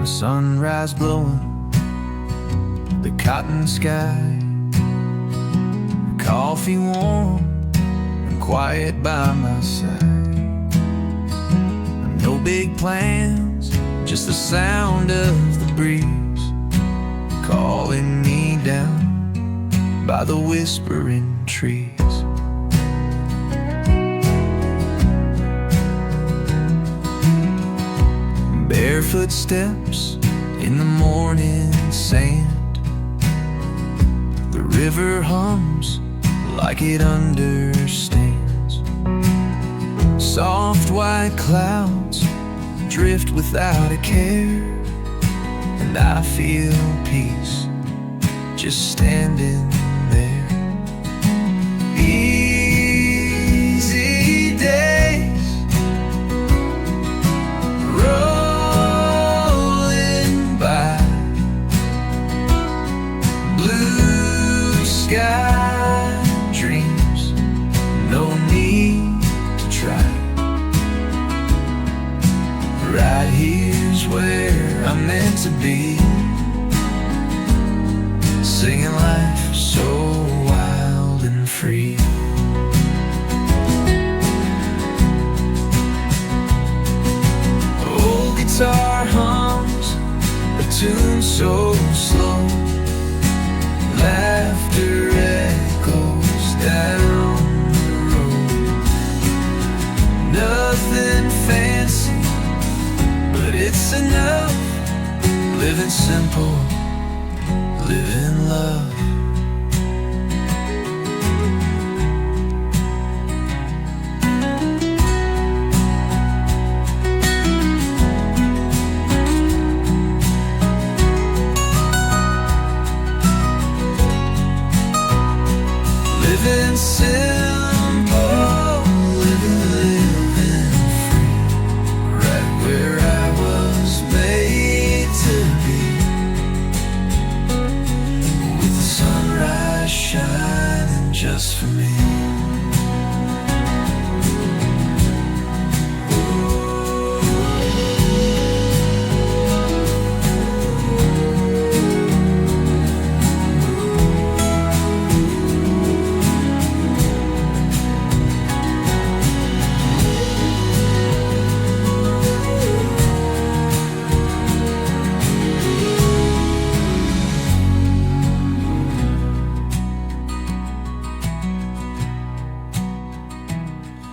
the sunrise blowing the cotton sky, coffee warm and quiet by my side. No big plans, just the sound of the breeze calling me down by the whispering trees. Bare footsteps in the morning sand, the river hums like it understands. Soft white clouds drift without a care, and I feel peace just standing there. Easy days rolling by, blue sky dreams, no need to try. Right here's where I'm meant to be, singing life so wild and free. Old guitar hums a tune so slow, laughter echoes down the road. Nothing fancy, but it's enough. Living simple, living love. Living simple, living free, right where I was made to be, with the sunrise shining just for me.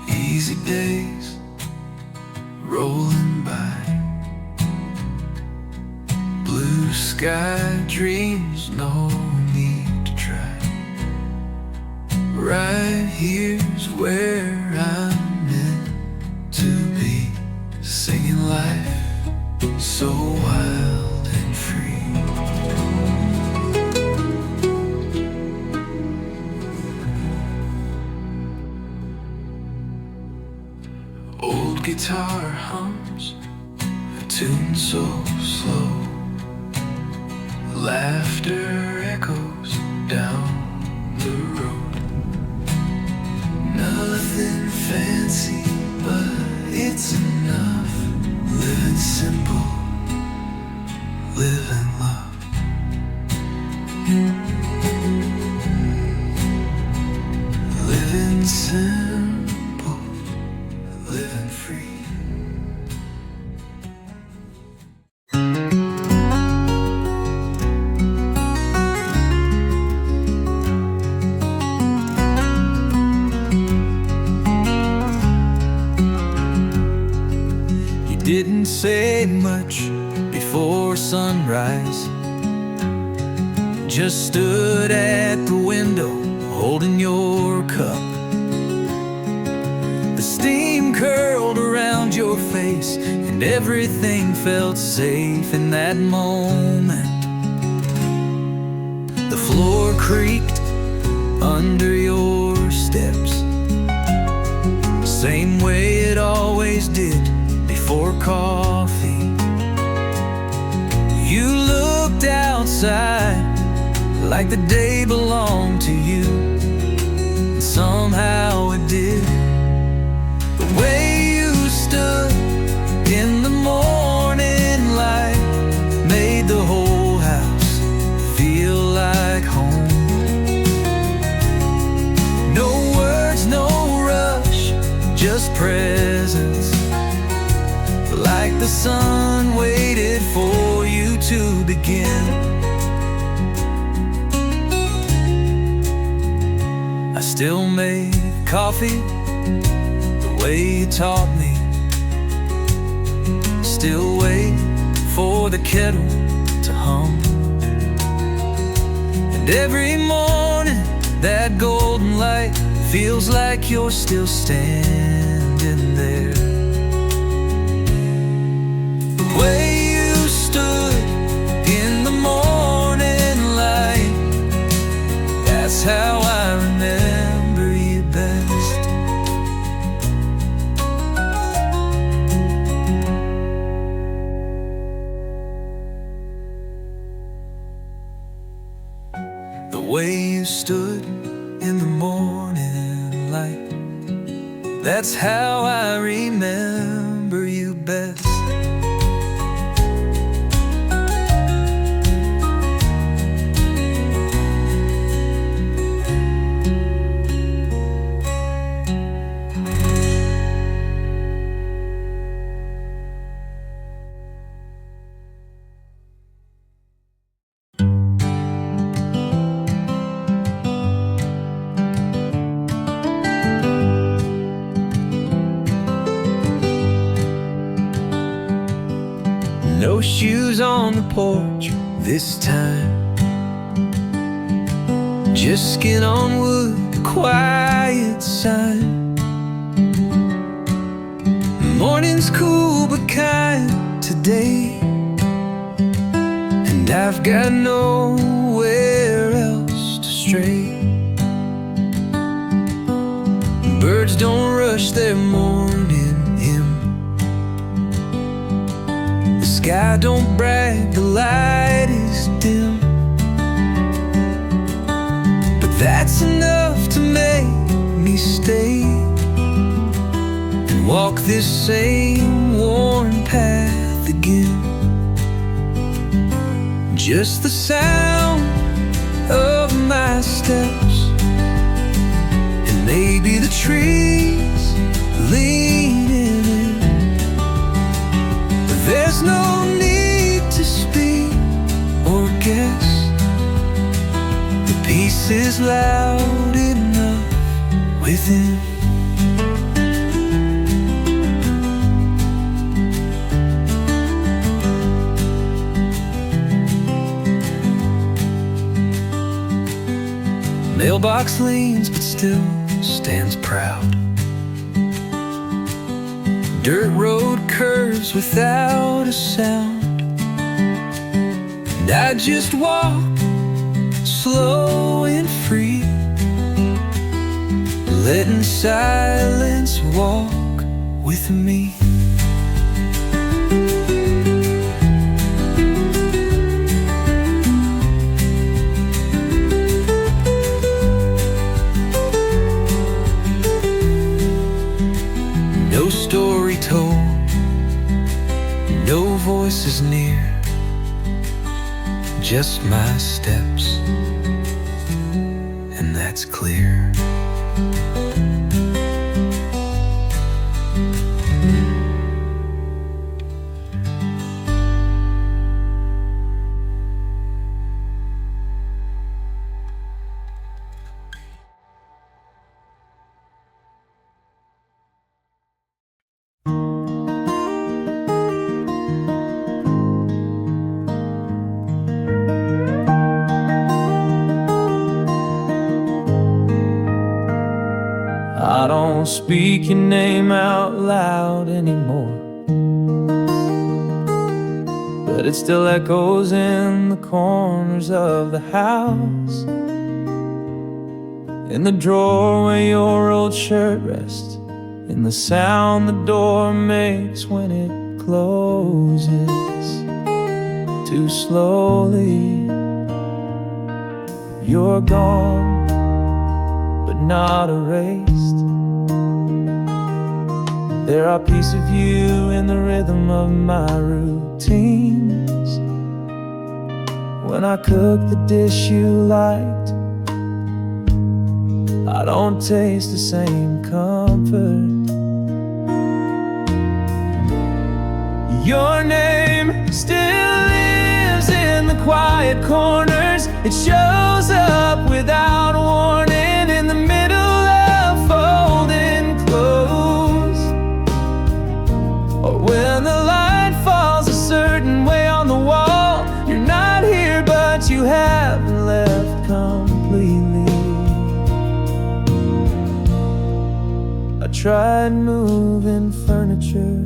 Easy days rolling by, blue sky dreams, no need to try. Right here's where I'm meant to be, singing life so wild and free. Old guitar hums a tune so slow, laughter echoes down the road. Nothing fancy, but it's enough. Living simple, living love. Living simple, living free. You didn't say much before sunrise, just stood at the window holding your cup. The steam curled around your face, and everything felt safe in that moment. The floor creaked under your steps, same way it always did before coffee. You looked outside like the day belonged to you, and somehow it did. The way you stood in the morning light waited for you to begin. I still make coffee the way you taught me. Still wait for the kettle to hum. And every morning that golden light feels like you're still standing there. The way you stood in the morning light, that's how I remember you best. The way you stood in the morning light, that's how I remember you best. No shoes on the porch this time, just skin on wood, a quiet sign. Morning's cool but kind today, and I've got nowhere else to stray. Birds don't rush their morning hymn, the sky don't brag, the light is dim. But that's enough to make me stay and walk this same worn path again. Just the sound of my steps, and maybe the trees leaning in. But there's no need to speak or guess, the peace is loud enough within. Mailbox leans but still stands proud. Dirt road curves without a sound, and I just walk slow and free, letting silence walk with me. No story told, no voices near, just my steps, and that's clear. I don't speak your name out loud anymore, but it still echoes in the corners of the house, in the drawer where your old shirt rests, in the sound the door makes when it closes too slowly. You're gone, but not erased. There are pieces of you in the rhythm of my routines. When I cook the dish you liked, I don't taste the same comfort. Your name still quiet corners. It shows up without warning in the middle of folding clothes, or when the light falls a certain way on the wall. You're not here, but you haven't left completely. I tried moving furniture,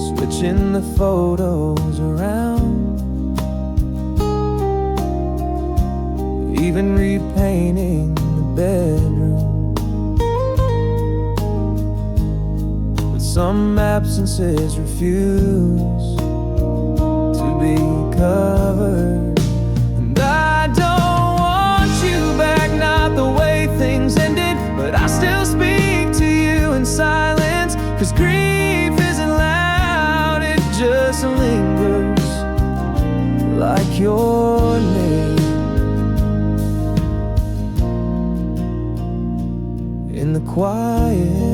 switching the photos around, even repainting the bedroom. But some absences refuse to be covered. And I don't want you back, not the way things ended, but I still speak to you in silence, 'cause grief isn't loud, it just lingers like your name in the quiet,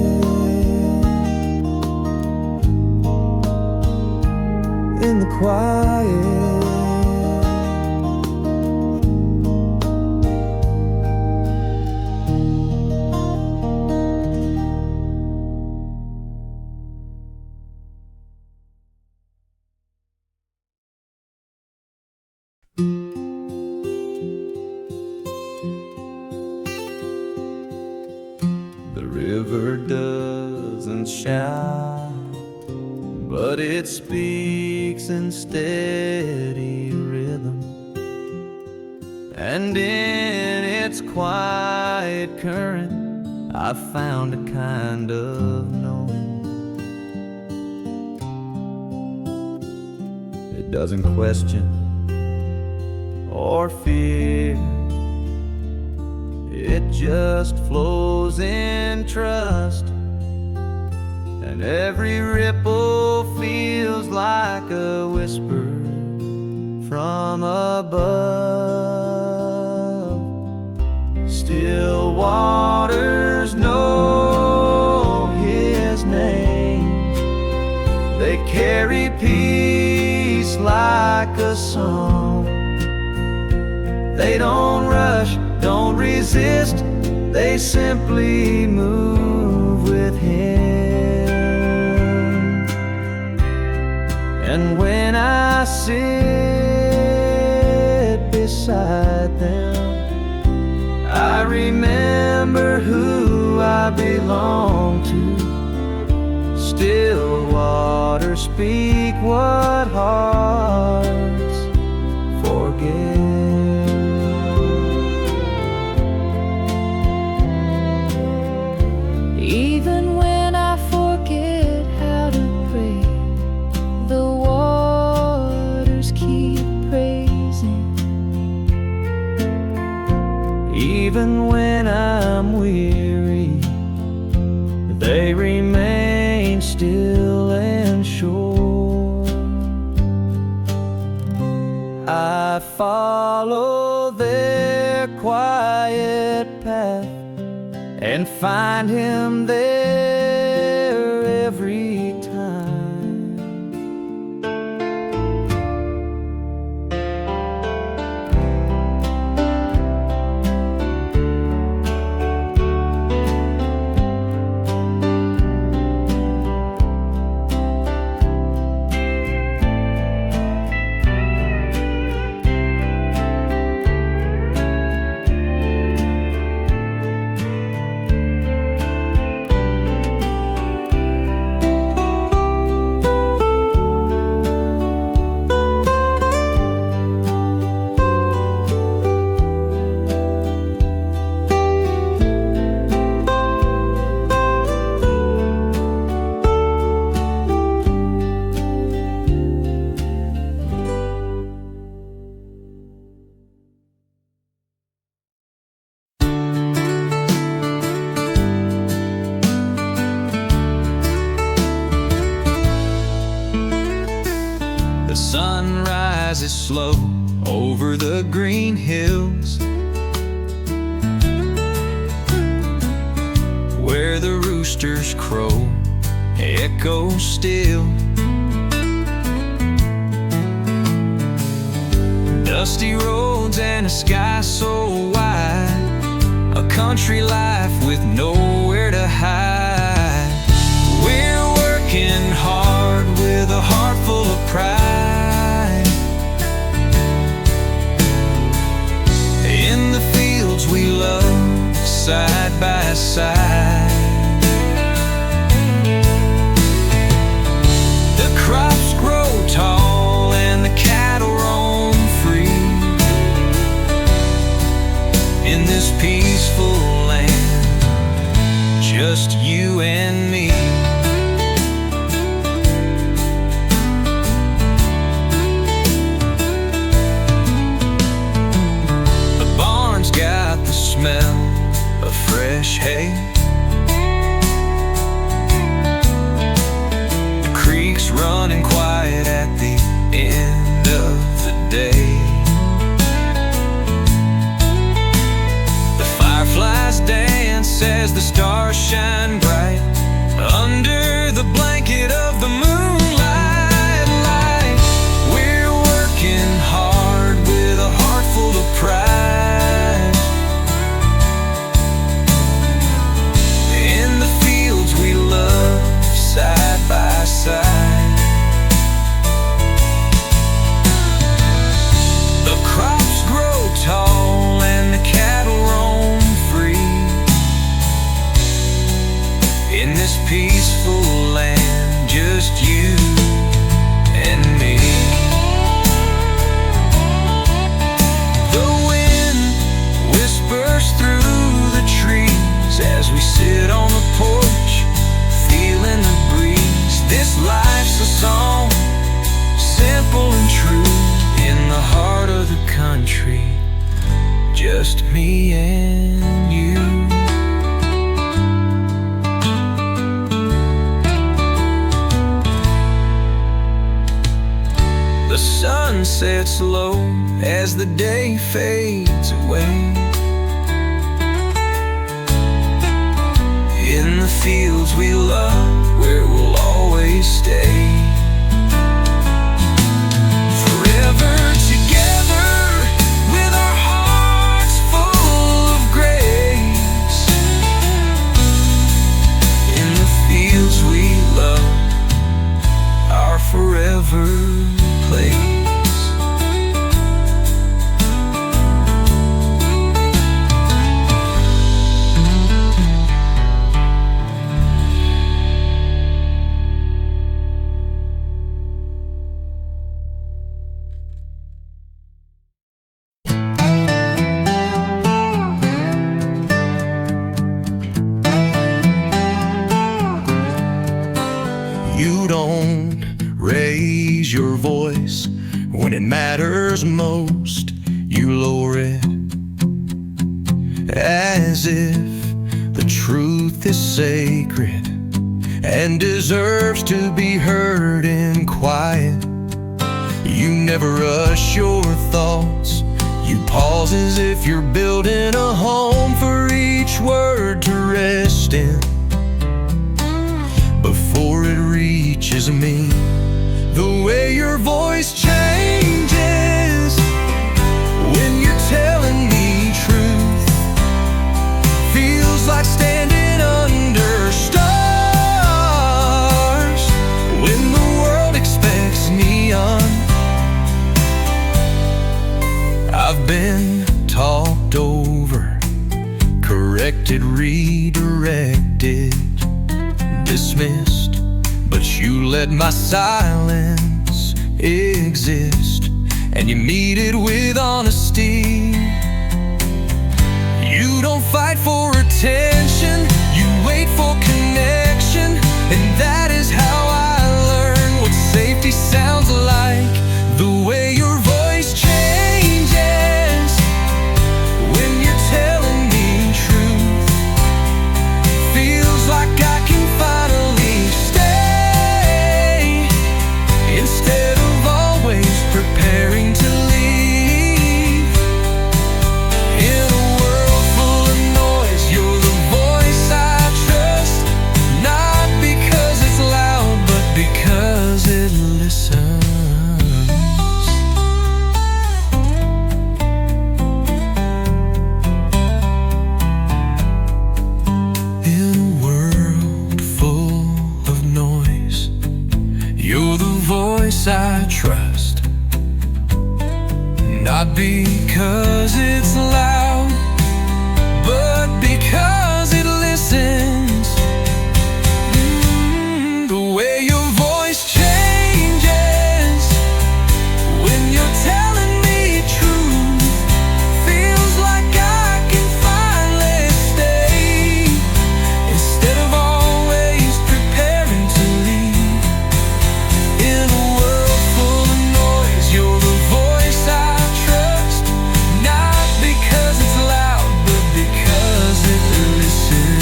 in the quiet. The river doesn't shout, but it speaks in steady rhythm, and in its quiet current I found a kind of knowing. It doesn't question or fear, it just flows in trust, and every ripple feels like a whisper from above. Still waters know his name, they carry peace like a song. They don't rush, don't resist, they simply move with him. And when I sit beside them, I remember who I belong to. Still waters speak what hearts forget. Even when I forget how to pray, the waters keep praising. Even when I'm weary, they remain still and sure. I follow their quiet path and find him there every time. sun rises slow over the green hills, where the roosters crow, echo still. Dusty roads and a sky so wide, a country life with nowhere to hide. We're working hard with a heart full of pride. In the fields we love, side by side. The crops grow tall and the cattle roam free in this peaceful land, just you and me. The barn's got the smell of fresh hay. The creek's running quiet at the end of the day. Fireflies dance as the stars shine bright under the blanket of the moonlight light. We're working hard with a heart full of pride. In the fields we love, side by side. The crops grow tall and the cattle roam free in this peaceful land, just you and me. The wind whispers through the trees as we sit on the porch, feeling the breeze. This life's a song, simple and true, in the heart of the country, just me and you. The sun sets low as the day fades away. In the fields we love, where we'll always stay. Forever together with our hearts full of grace. In the fields we love, our forever place. You don't raise your voice when it matters most. You lower it as if the truth is sacred and deserves to be heard in quiet. You never rush your thoughts. You pause as if you're building a home for each word to rest in before it reaches me. The way your voice changes when you're telling me truth feels like standing under stars when the world expects neon. I've been talked over, corrected, redirected, dismissed, but you let my silence exist, and you meet it with honesty. You don't fight for attention, you wait for connection, and that is how I learn what safety sounds like. The way your voice changes when you're telling me truth feels like I can finally stay instead of always preparing to leave. In a world full of noise, you're the voice I trust, not because it's loud, but because it listens. You're the voice I trust, not because it's loud, but because it listens. The way your voice changes when you're telling me truth feels like I can finally stay, instead of always preparing to leave. In a world full of noise, you're the voice I trust, not because it's loud, but because it listens.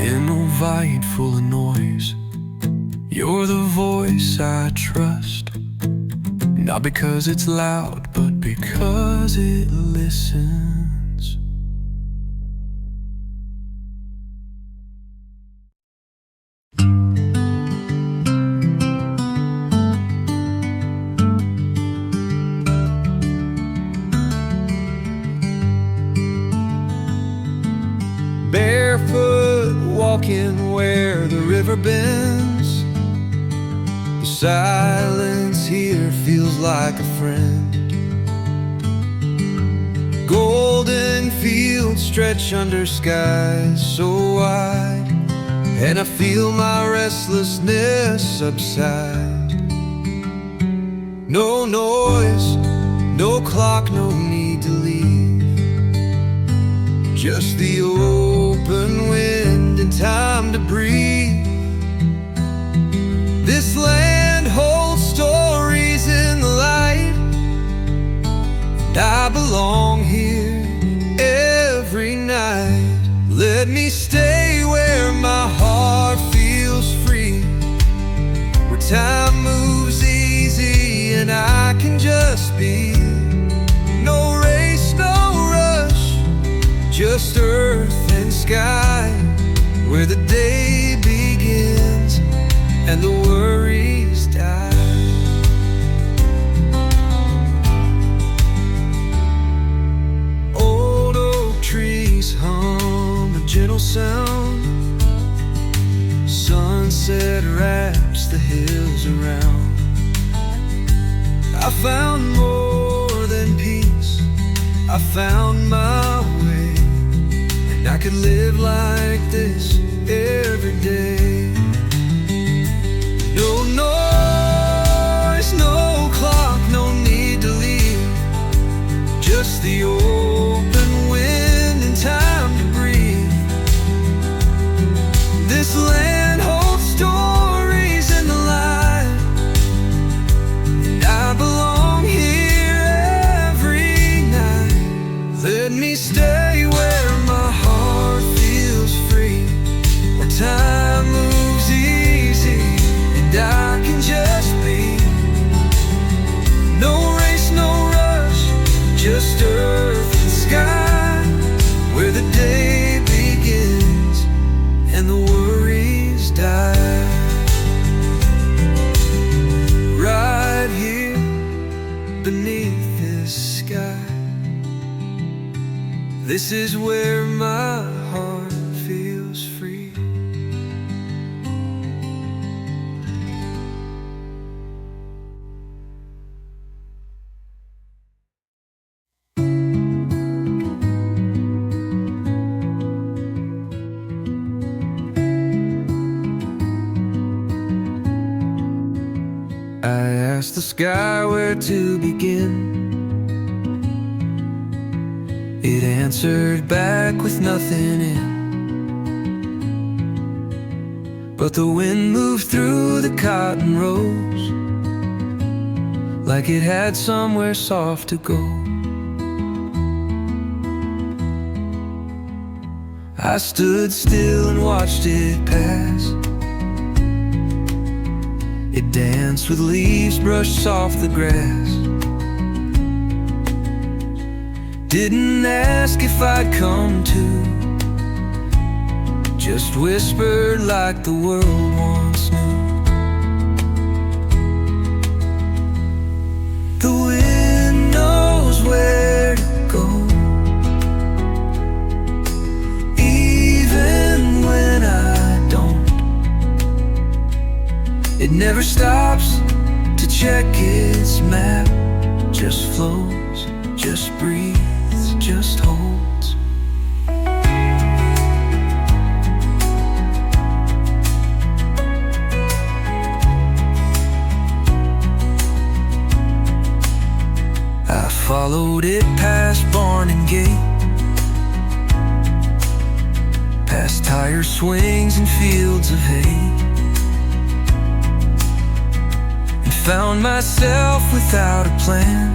In a void full of noise, you're the voice I trust, not because it's loud, but because it listens. Barefoot walking where the river bends, the silence here feels like a friend. Golden fields stretch under skies so wide, and I feel my restlessness subside. No noise, no clock, no need to leave, just the open wind and time to breathe. This land holds stories in the light, and I belong here every night. Let me stay where my heart feels free, where time moves easy and I can just be. No race, no rush, just earth and sky, where the day begins and the worries die. Old oak trees hum a gentle sound, sunset wraps the hills around. I found more than peace, I found my way, and I could live like this every day. No noise, no clock, no need to leave, just the open wind and time to breathe. This land holds stories in the light, and I belong here every night. Let me stay where my heart feels free, where time moves easy and I can just be. No race, no rush, just earth and sky, where the day begins and the worries die. Right here beneath this sky, this is where my heart feels free. I asked the sky where to begin. It answered back with nothing in, but the wind moved through the cotton rows like it had somewhere soft to go. I stood still and watched it pass. It danced with leaves brushed off the grass. Didn't ask if I'd come to, just whispered like the world once knew. The wind knows where to go, It never stops to check its map. Just flows, just breathes, just holds. I followed it past barn and gate, past tire swings and fields of hay, and found myself without a plan,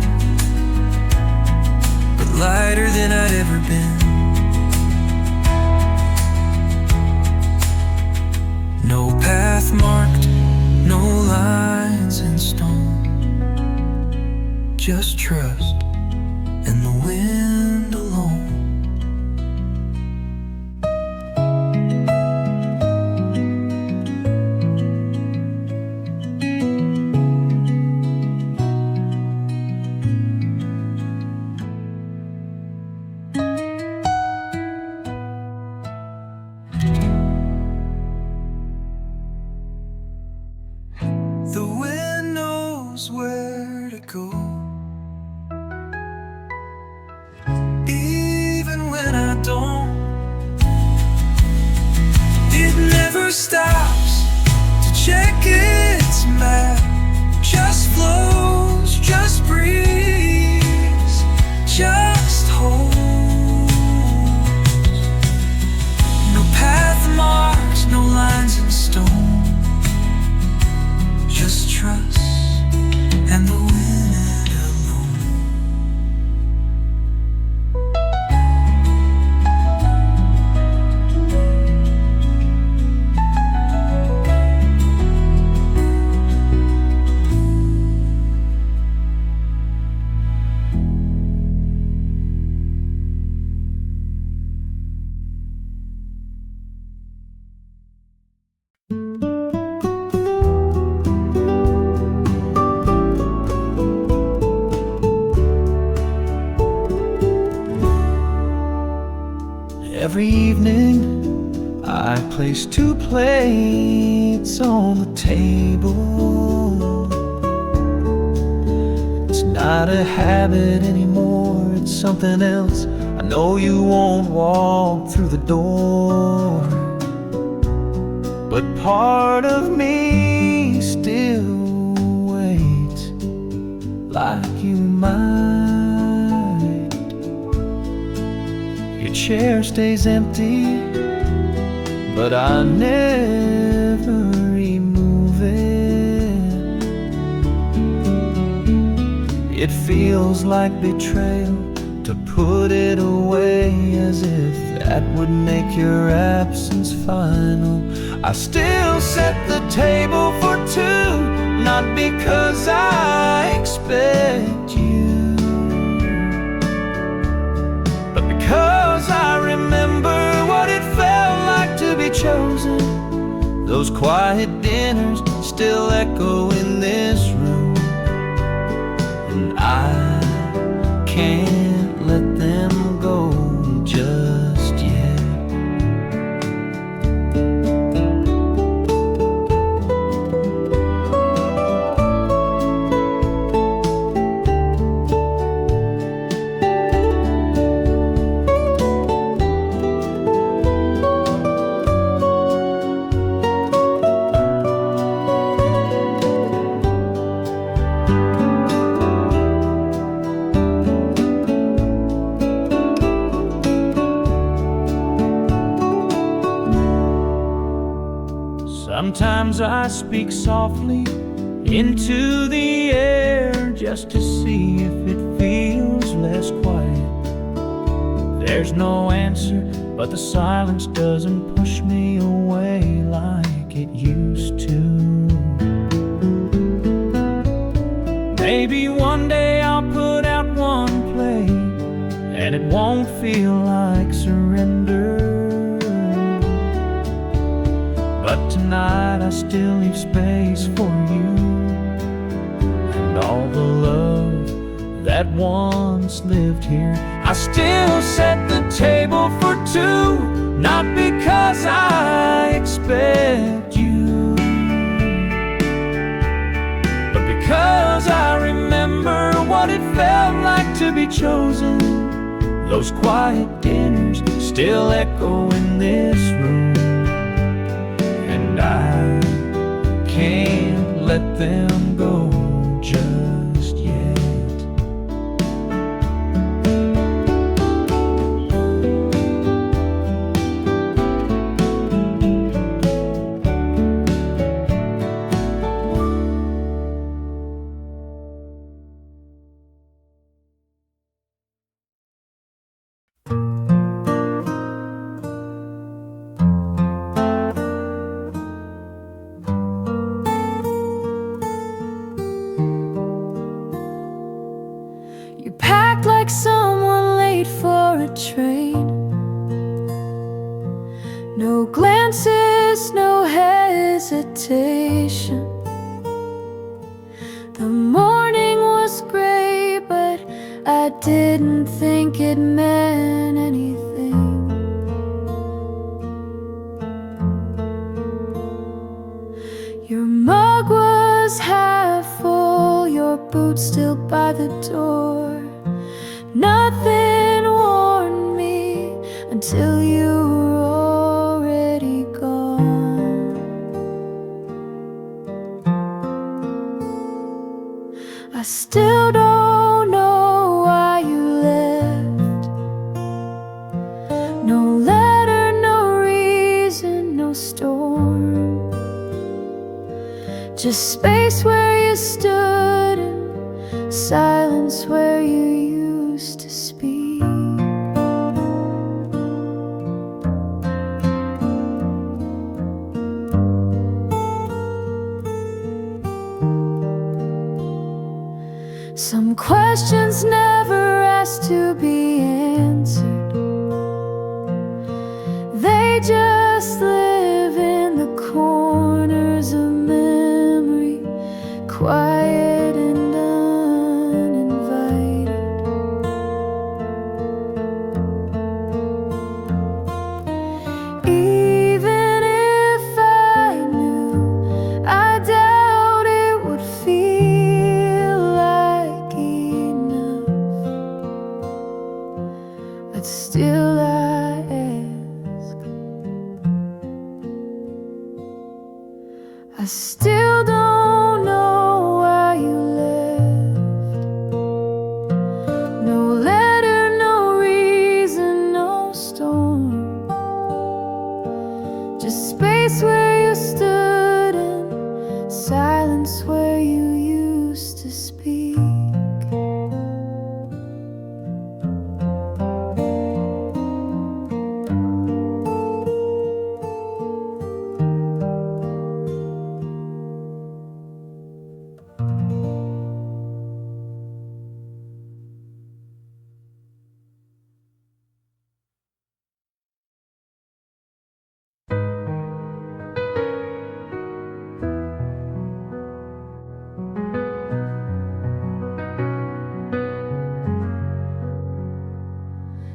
but lighter than I'd ever been. No path marked, no lines in stone, just trust and the wind alone. The wind knows where to go, even when I don't. It never stops to check its map. Just flows, just breathes, just holds. No path marks, no lines in stone, just trust and the wind alone. Every evening I place 2 plates on the table. It's not a habit anymore, it's something else. I know you won't walk through the door, but part of me still waits like you might. Your chair stays empty, but I never remove it. It feels like betrayal to put it away, as if that would make your absence final. I still set the table for 2, not because I expect you, but because I remember what it felt like to be chosen. Those quiet dinners still echo in this room, and I can't let them go just yet. Sometimes I speak softly into the air just to see if it feels less quiet. There's no answer, but the silence doesn't push me away like it used to. Maybe one day I'll put out 1 plate, and it won't feel like surrender. But tonight I still leave space for you, and all the love that once lived here. I still set the table for 2, not because I expect you, to be chosen. Those quiet dinners still echo in this room, and I can't let them go just yet. You packed like someone late for a train. No glances, no hesitation. The morning was gray, but I didn't think it meant anything. Your mug was half full, your boots still by the door. Nothing warned me until you were already gone. I still don't know why you left. No letter, no reason, no storm. Just space where you stood and silence where you used to speak. Some questions never asked to be answered. They just live in the corners of memory, quiet and uninvited. Even if I knew, I doubt it would feel like enough. But still I ask. I still don't know why you left. No letter, no reason, no storm. Just space where you stood and silence where you used to speak.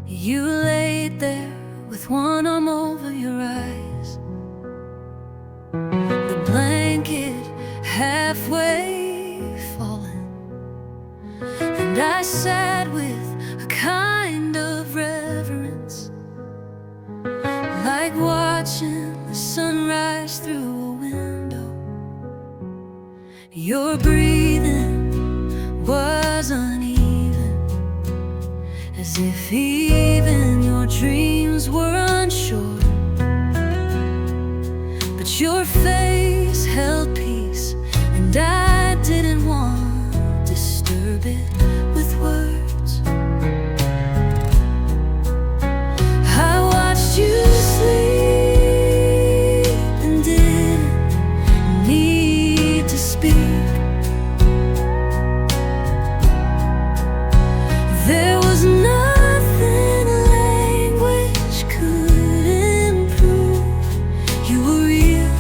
You laid there with one arm over your eyes, the blanket halfway fallen, and I sat with a kind of reverence, like watching the sunrise through a window. Your breathing was uneven, as if even your dreams were unsure. But your face held peace, and I didn't want to disturb it with words. I watched you sleep and didn't need to speak. There was nothing language could improve. You were real,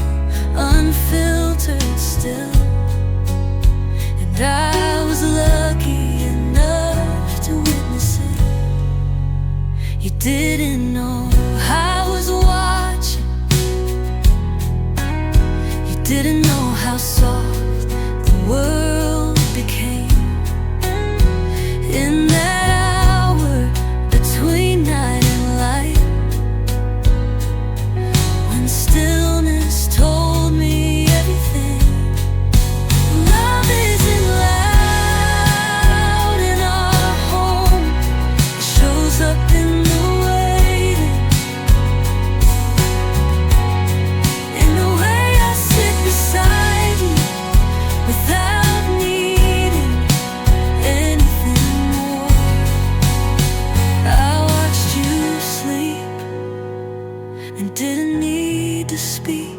and didn't need to speak,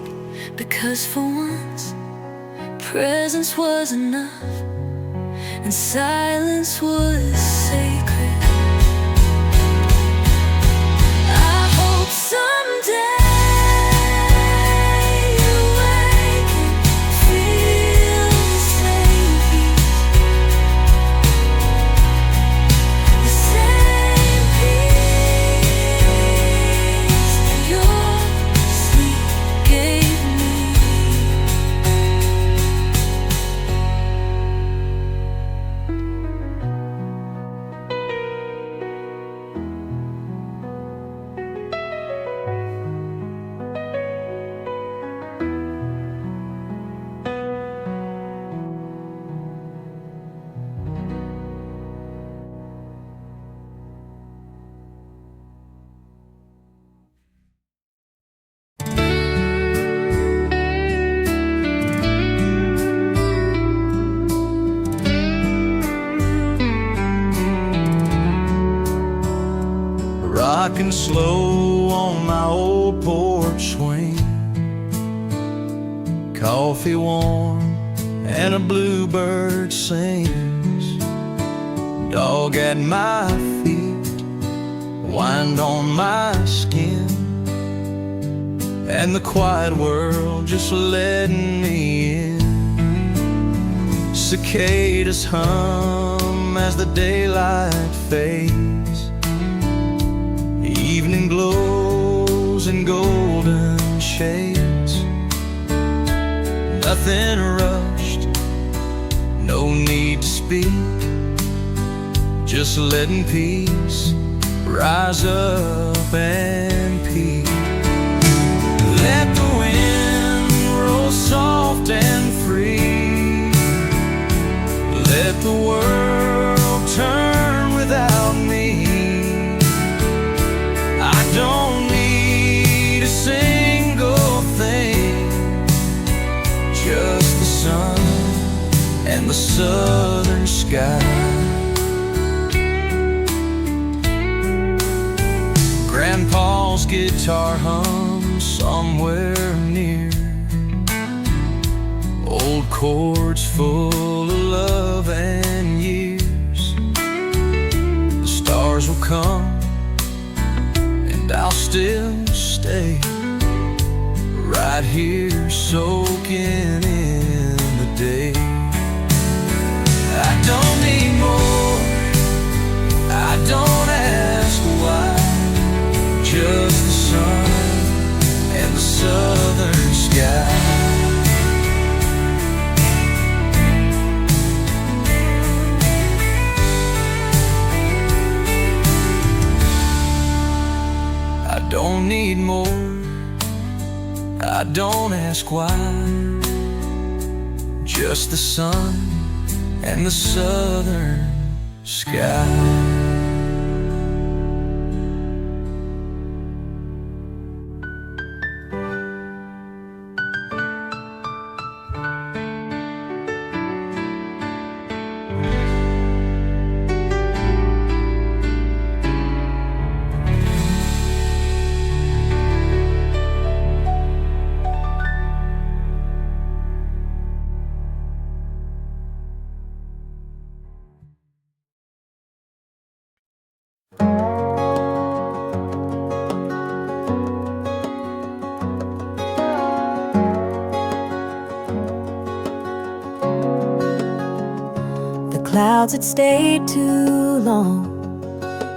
because for once presence was enough and silence was sacred. I hope someday rocking slow on my old porch swing, coffee warm and a bluebird sings, dog at my feet, wind on my skin, and the quiet world just letting me in. Cicadas hum as the daylight fades, evening glows in golden shades. Nothing rushed, no need to speak, just letting peace rise up and peak. Let the wind roll soft and free, let the world turn without me. I don't need a single thing, just the sun and the southern sky. Grandpa's guitar hums somewhere near, old chords full of love and years. The stars will come and I'll still stay right here soaking in the day. I don't need more, I don't ask why, just the sun and the southern sky. I don't need more, I don't ask why, just the sun and the southern sky. Clouds had stayed too long,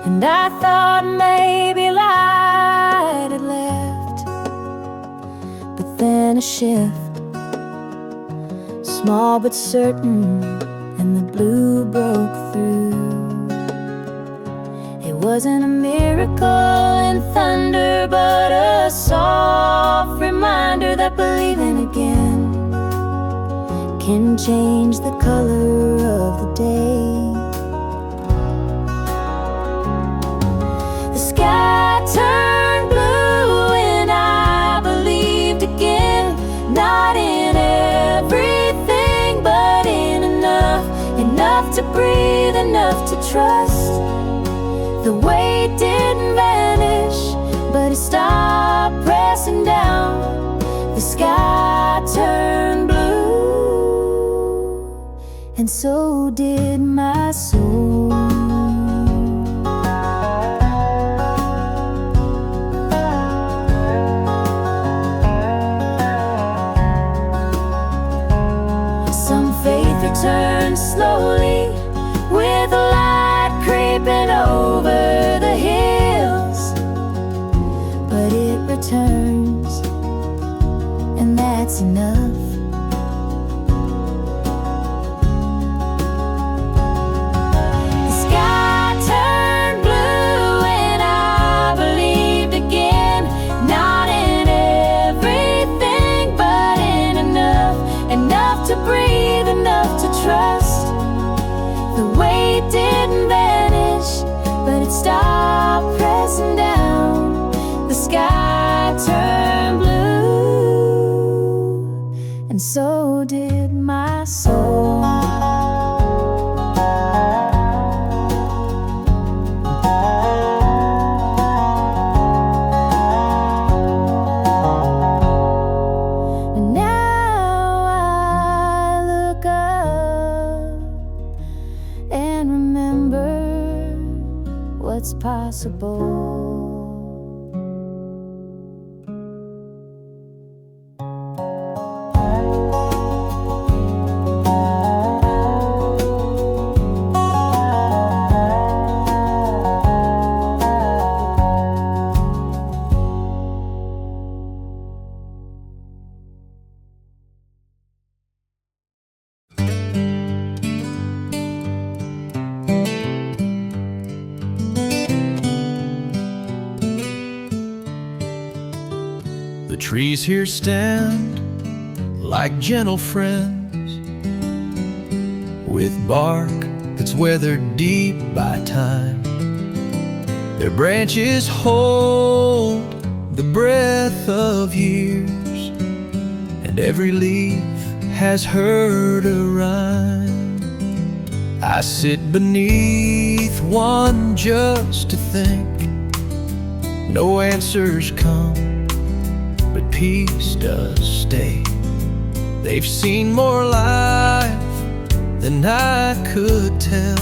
and I thought maybe light had left. But then a shift, small but certain, and the blue broke through. It wasn't a miracle in thunder, but a soft reminder that believing again can change the color of the day. The sky turned blue and I believed again, not in everything, but in enough, enough to breathe, enough to trust. The weight didn't vanish, but it stopped. passing down, the sky turned blue, and so did my soul. Some faith returns slowly, with a light creeping over the hills, but it returns, and that's enough. The sky turned blue and I believed again, not in everything, but in enough, enough to breathe, enough to trust. The weight didn't vanish, but it stopped pressing down. The sky turned blue, and so did my soul. And now I look up and remember what's possible. The trees here stand like gentle friends, with bark that's weathered deep by time. Their branches hold the breath of years, and every leaf has heard a rhyme. I sit beneath one just to think. No answers come, but peace does stay. They've seen more life than I could tell,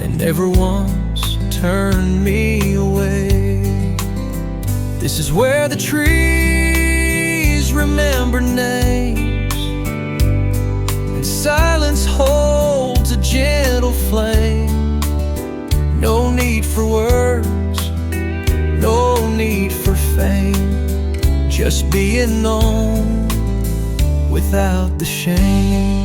and never once turned me away. This is where the trees remember names, and silence holds a gentle flame. No need for words, no need for fame, just being known without the shame.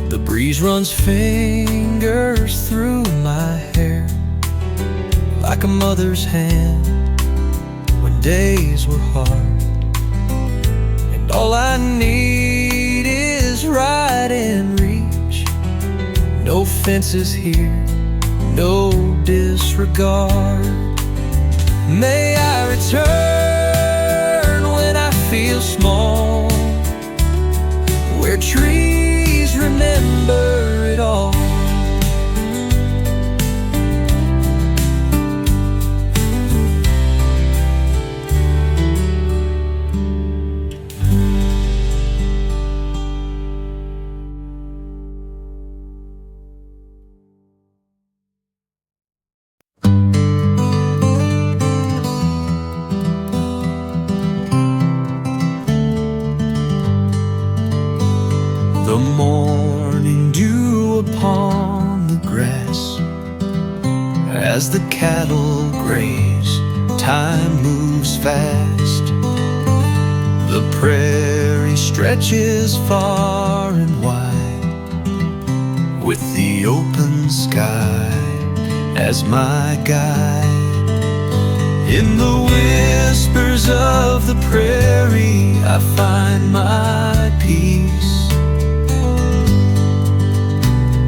The breeze runs fingers through my hair, like a mother's hand when days were hard. And all I need is right in reach. No fences here, no disregard. May I return when I feel small, where trees remember it all. The morning dew upon the grass, as the cattle graze, time moves fast. The prairie stretches far and wide, with the open sky as my guide. In the whispers of the prairie I find my peace,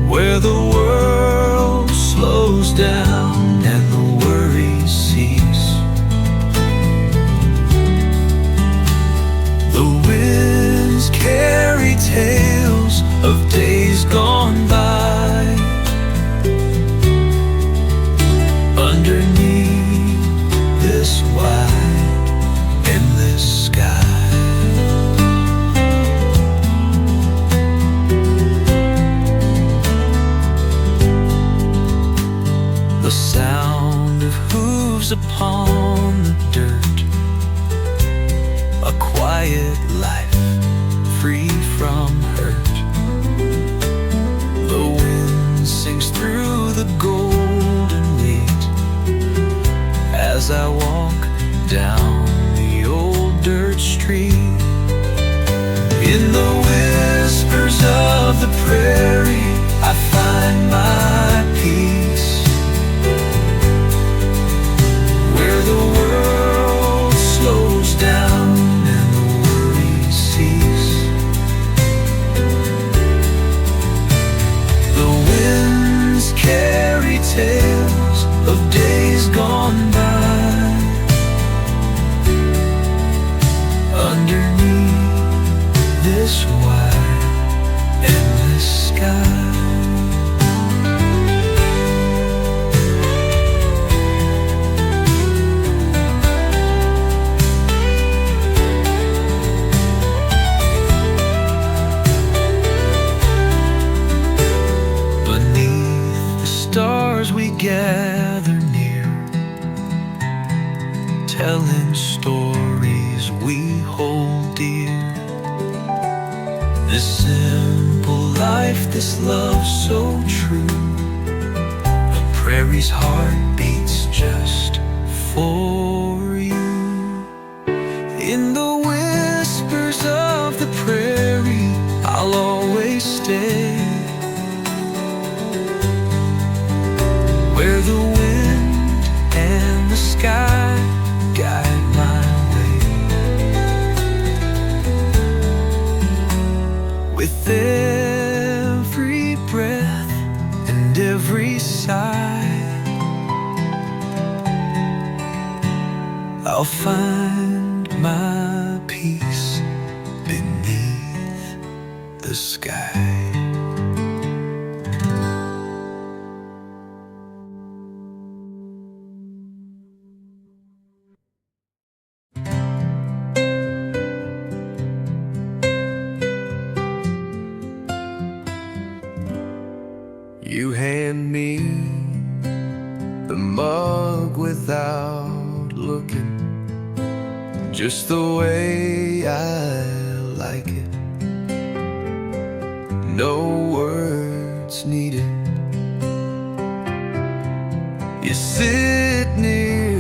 where the world slows down and the worries cease. The winds carry tales of days days gone by. Underneath this wide, endless sky. The sound of hooves upon the dirt, a quiet life free from hurt. The wind sings through the golden wheat as I walk down the old dirt street. In the whispers of the prairie, I find my peace, where the world slows down and the worries cease. The winds carry tales of days gone by. Underneath this wide, endless sky. Stars we gather near, telling stories we hold dear. This simple life, this love so true, the prairie's heart beats just for you. In the whispers of the prairie, I'll always stay, where the wind and the sky guide my way. With every breath and every sigh, I'll find my peace beneath the sky. You hand me the mug without looking, just the way I like it. No words needed. You sit near,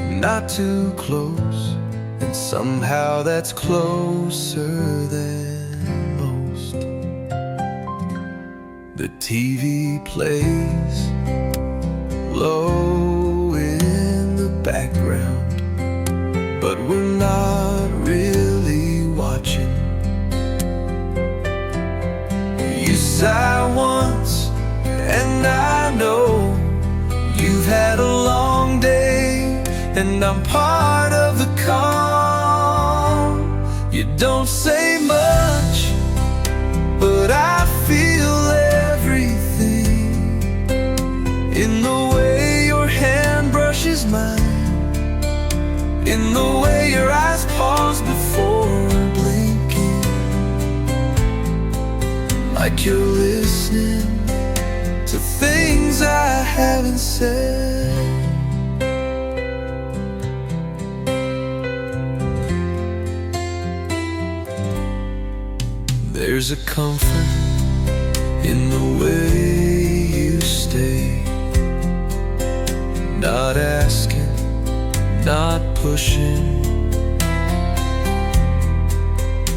not too close, and somehow that's closer than most. The TV plays low in the background, but we're not really watching. You sigh once, and I know you've had a long day, and I'm part of the calm. You don't say much, but I feel everything, in the way your hand brushes mine, in the way your eyes pause before blinking, like you're listening to things I haven't said. There's a comfort in the way you stay, not asking, not pushing,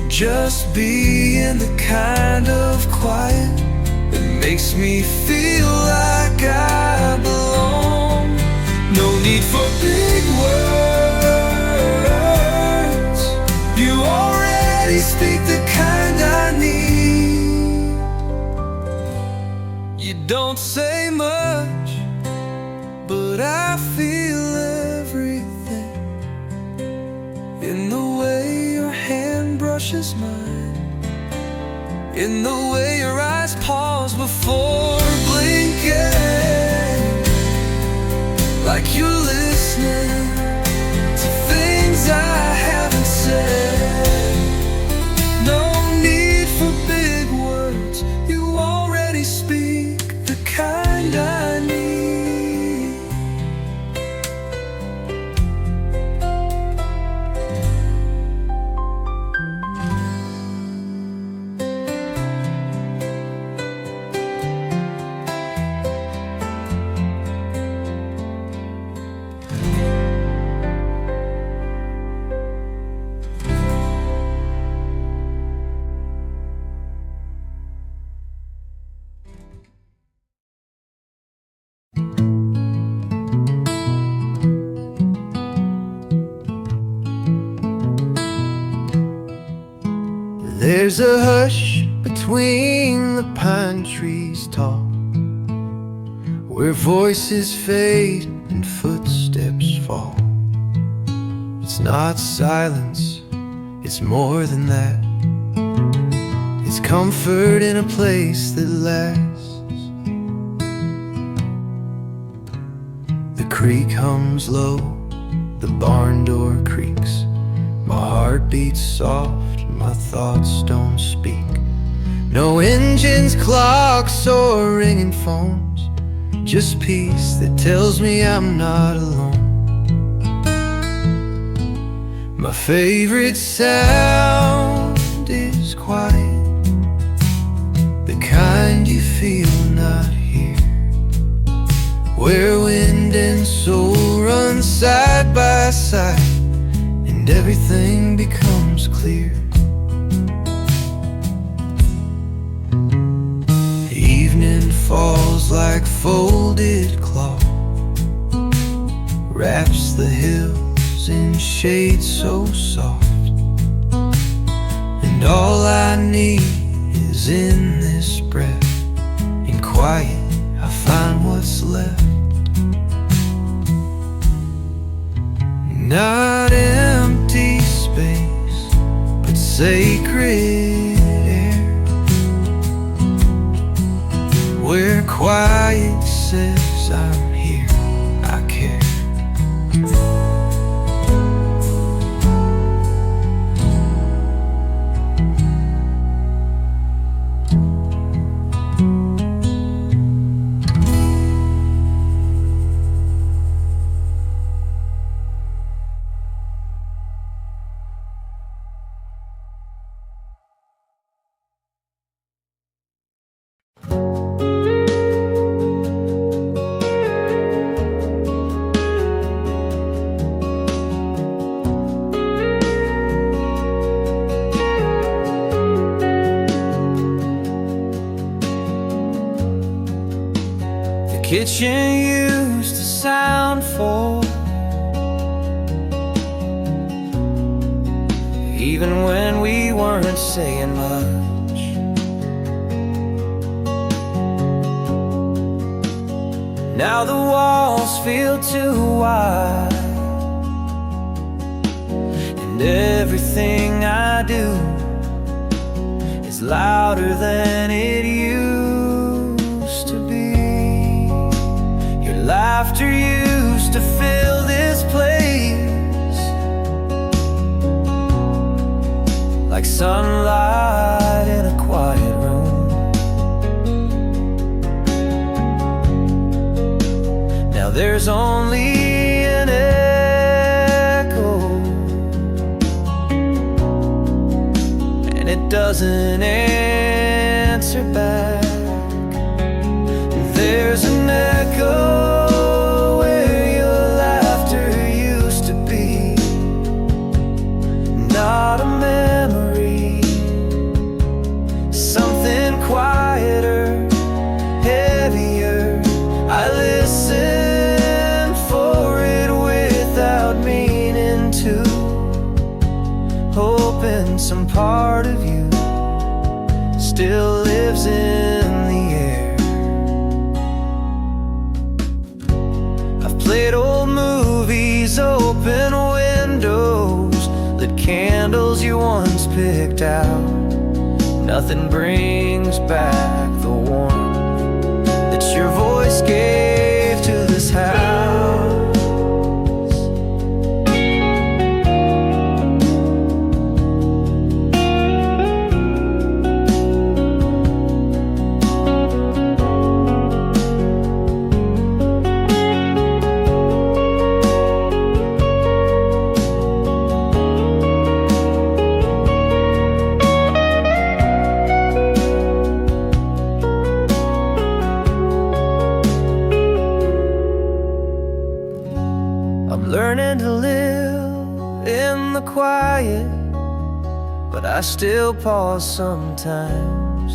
just being the kind of quiet that makes me feel like I belong. No need for big words, you already speak the kind I need. You don't say much, but I feel everything, in the way your hand brushes mine, in the way your eyes pause before blinking, like you're listening to things I haven't said. No need for big words, you already speak the kind I need. There's a hush between the pine trees tall, where voices fade and footsteps fall. It's not silence, it's more than that. It's comfort in a place that lasts. The creek hums low, the barn door creaks. My heart beats soft, my thoughts don't speak. No engines, clocks, or ringing phones, just peace that tells me I'm not alone. My favorite sound is quiet, the kind you feel not here, where wind and soul run side by side, and everything becomes clear. Evening falls like folded cloth, wraps the hills in shade so soft, and all I need is in this breath. In quiet I find what's left. Not empty space, but sacred air, where quiet says I'm here, I care. Kitchen used to sound full, even when we weren't saying much. Now the walls feel too wide, and everything I do is louder than it used to be. Laughter used to fill this place like sunlight in a quiet room. Now there's only an echo, and it doesn't answer back. There's an echo not a memory, something quieter, heavier. I listen for it without meaning to, hoping some part of you still lives in the air. I've played old movies, open windows, lit candles you once picked out. nothing brings back the warmth that your voice gave to this house. Learning to live in the quiet, but I still pause sometimes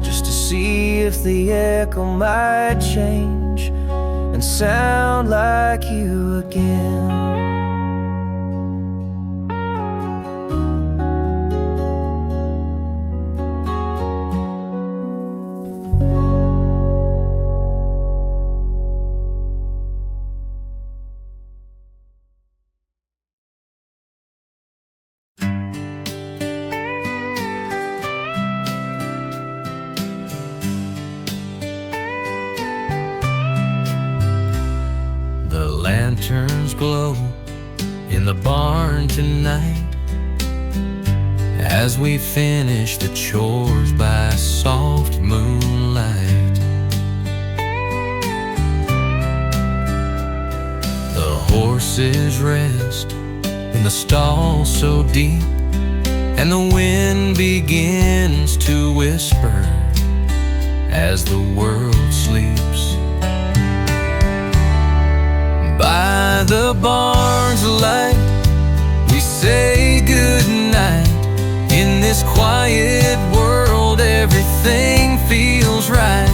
just to see if the echo might change and sound like you again. Lanterns glow in the barn tonight as we finish the chores by soft moonlight. The horses rest in the stall so deep, and the wind begins to whisper as the world sleeps. By the barn's light, we say goodnight. In this quiet world, everything feels right.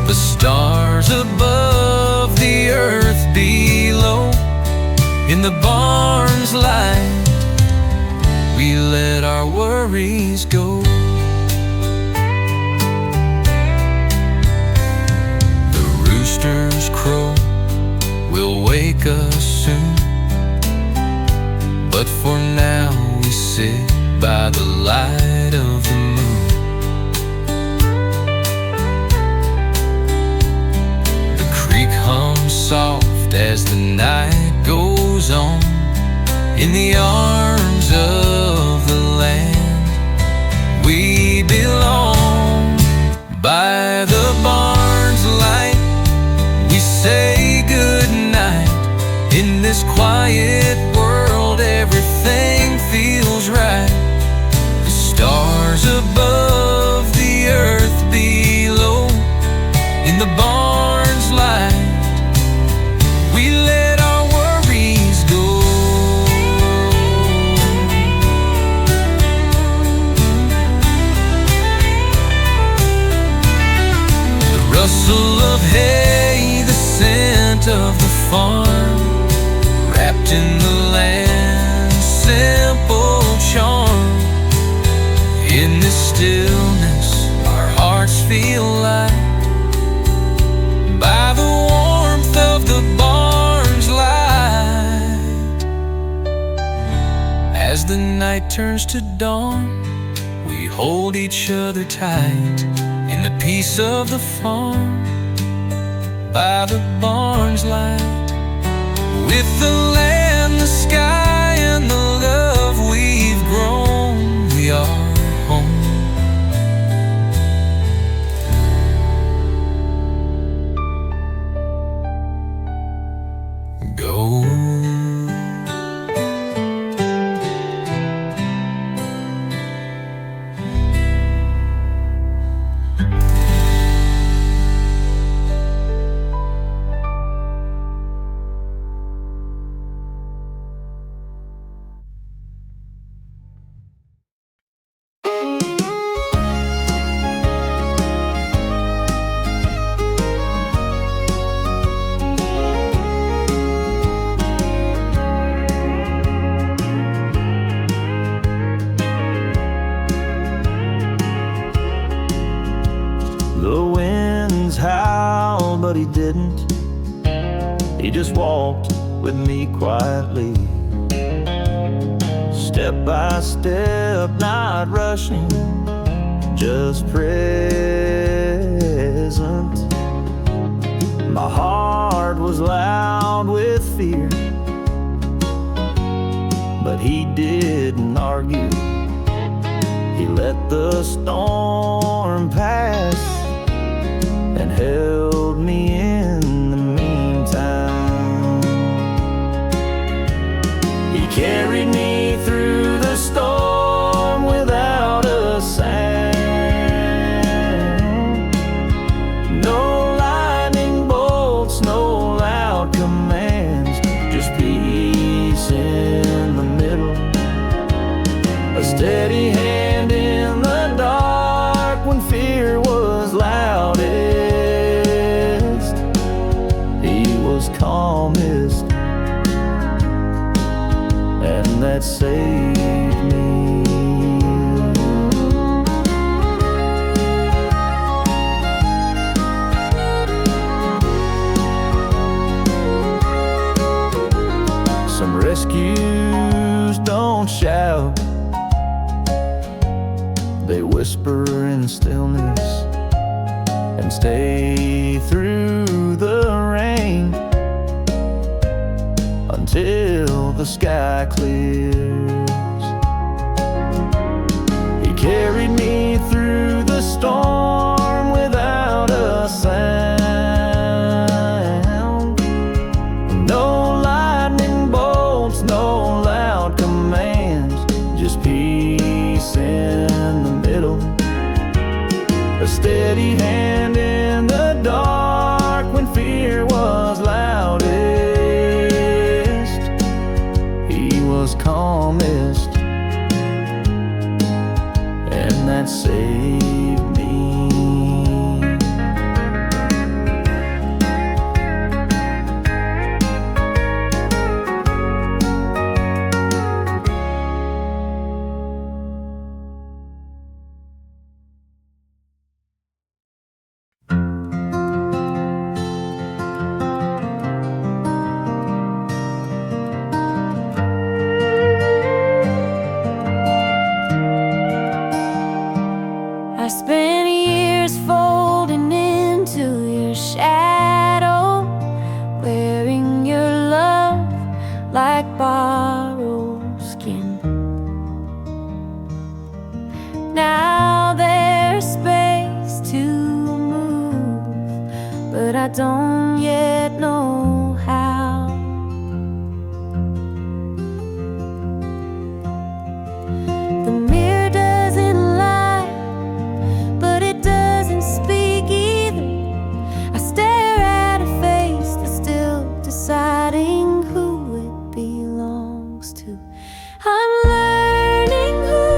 The stars above, the earth below. In the barn's light, we let our worries go. The roosters crow will wake us soon, but for now we sit by the light of the moon. The creek hums soft as the night goes on. In the arms of the land we belong. By the barn's light, we say goodnight. In this quiet world, everything feels right. The stars above, the earth below. In the barn's light, we let our worries go. The rustle of hay, the scent of the farm, wrapped in the land's simple charm. In this stillness, our hearts feel light by the warmth of the barn's light. As the night turns to dawn, we hold each other tight in the peace of the farm. By the barn's light, with the land, the sky, and the love we've grown, we are home. Go. But he didn't. He just walked with me quietly, step by step, not rushing, just present. My heart was loud with fear, but he didn't argue. He let the storm pass and held me in the meantime. He carried me through the storm without a sound. No lightning bolts, no loud commands, just peace in the middle. A steady hand in the dark when fear was loudest. He was calmest, and that saved me. Some rescues don't shout, they whisper in stillness and stay through the rain until the sky clears. He carried me through the storm without a sound. No lightning bolts, no loud commands, just peace in the middle. A steady hand in the dark when fear was loudest. He was calmest, and that saved me. I spent years folding into your shadow, wearing your love like borrowed skin. Now there's space to move, but I don't yet know how. The mirror doesn't lie, but it doesn't speak either. I stare at a face that's still deciding who it belongs to. I'm learning who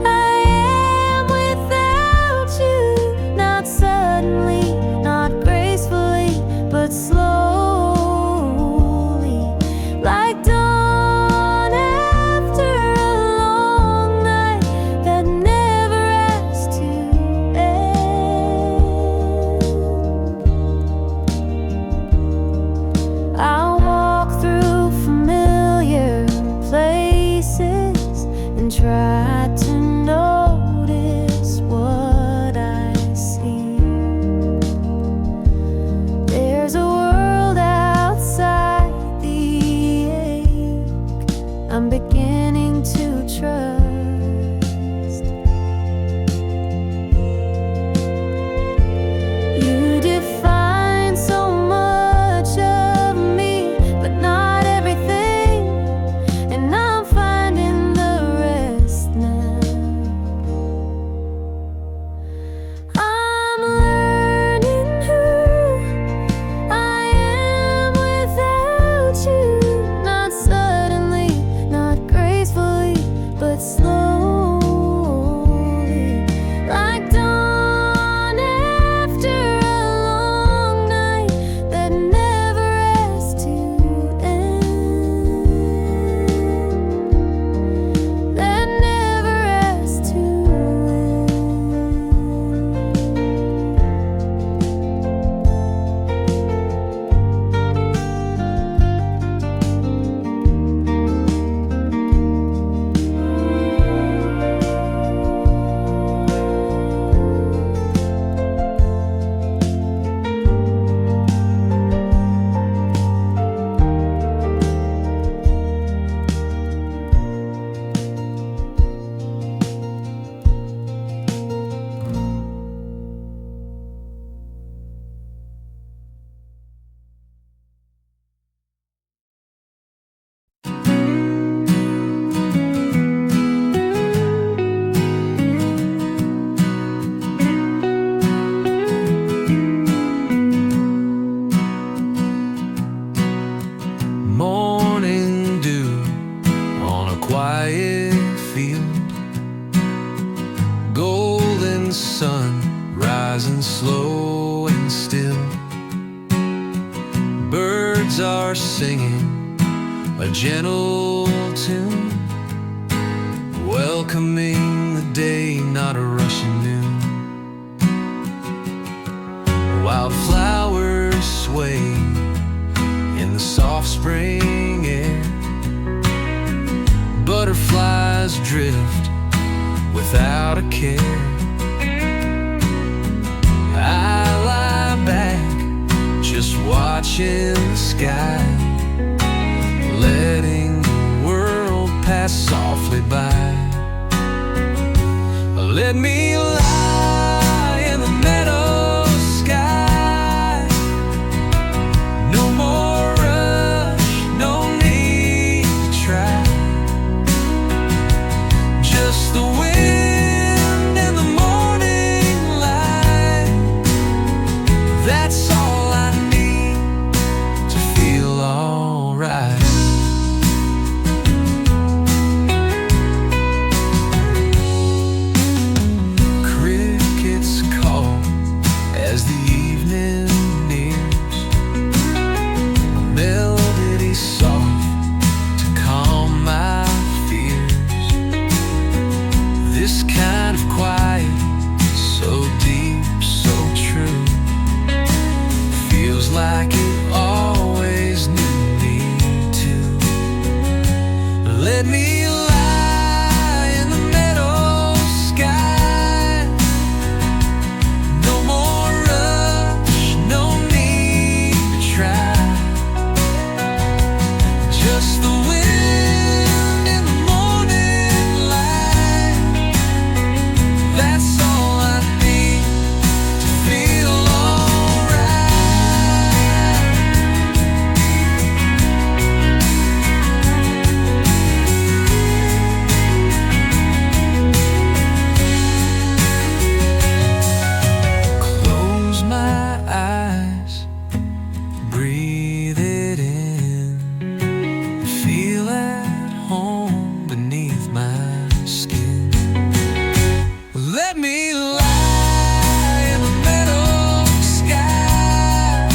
I am without you. Not suddenly, not gracefully, but slowly. rising slow and still. Birds are singing a gentle tune, welcoming the day, not a rushing noon. Wildflowers sway in the soft spring air. Butterflies drift without a care. I lie back, just watching the sky, letting the world pass softly by. Let me lie in the meadow sky. No more rush, no need to try. Just the wind and the morning light. That's all I need to feel alright. Crickets call as the evening nears, a melody soft to calm my fears. This kind of quiet, so deep, so true, feels like it always knew me to. Let me lie in the meadow sky. No more rush, no need to try. Just the wind and the morning light. That's all I need to feel alright. Close my eyes, breathe it in, feel at home beneath my skin. Let me lie in the meadow sky.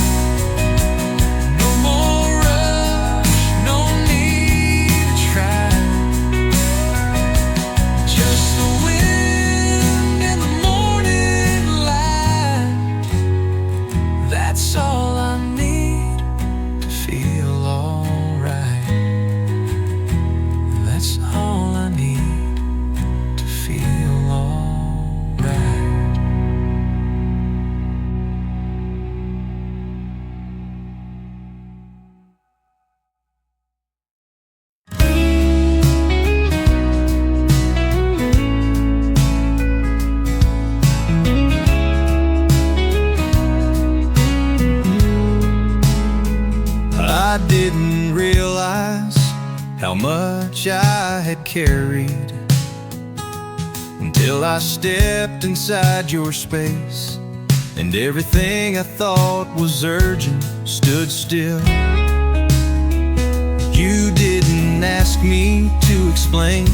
No more rush, no need to try. Just the wind and the morning light. That's all I need to feel alright. That's all I need to feel alright. I didn't realize how much I had carried until I stepped inside your space, and everything I thought was urgent stood still. You didn't ask me to explain.